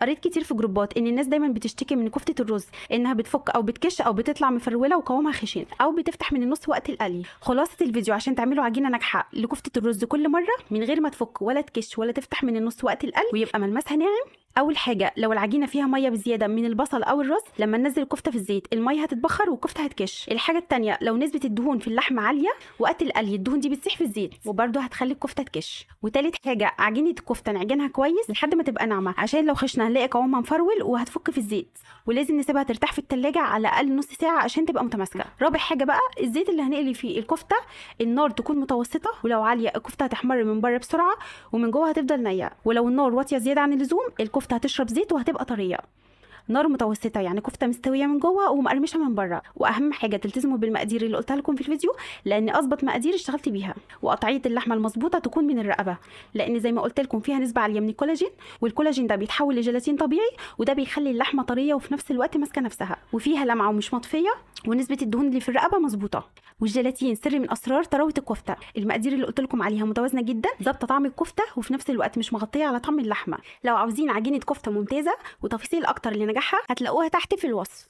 قريت كتير في جروبات ان الناس دايما بتشتكي من كفته الرز انها بتفك او بتكش او بتطلع مفروله وقوامها خشن او بتفتح من النص وقت القلي. خلاصه الفيديو عشان تعملوا عجينه ناجحه لكفته الرز كل مره من غير ما تفك ولا تكش ولا تفتح من النص وقت القلي ويبقى ملمسها ناعم. اول حاجه، لو العجينه فيها ميه بزياده من البصل او الرز، لما ننزل الكفته في الزيت الميه هتتبخر والكفته هتكش. الحاجه الثانيه، لو نسبه الدهون في اللحمه عاليه وقت القلي الدهون دي بتسيح في الزيت وبرده هتخلي الكفته تكش. وثالث حاجه، عجينه الكفته نعجنها كويس لحد ما تبقى ناعمه عشان لو خشنا هنلاقي قوامها مفرول وهتفك في الزيت، ولازم نسيبها ترتاح في الثلاجه على الاقل نص ساعه عشان تبقى متماسكه. رابع حاجه بقى، الزيت اللي هنقلي فيه الكفته النار تكون متوسطه، ولو عاليه الكفته هتحمر من بره بسرعه ومن جوه هتفضل نيه، ولو النار واطيه زياده عن اللزوم الكفته هتشرب زيت وهتبقى طريه. نار متوسطه يعني كفته مستويه من جوه ومقرمشه من بره. واهم حاجه تلتزموا بالمقادير اللي قلتها لكم في الفيديو، لان اظبط مقادير اشتغلت بيها. وقطعيه اللحمه المظبوطه تكون من الرقبه، لان زي ما قلت لكم فيها نسبه عاليه من الكولاجين، والكولاجين ده بيتحول لجيلاتين طبيعي وده بيخلي اللحمه طريه وفي نفس الوقت ماسكه نفسها وفيها لمعه ومش مطفيه، ونسبه الدهون اللي في الرقبه مظبوطه. والجيلاتين سر من اسرار طراوه الكفته. المقادير اللي قلت لكم عليها متوازنه جدا، ظابطه طعم الكفته وفي نفس الوقت مش مغطيه على طعم اللحمه. لو عاوزين عجينه كفته ممتازه وتفاصيل اكتر لنجاحها هتلاقوها تحت في الوصف.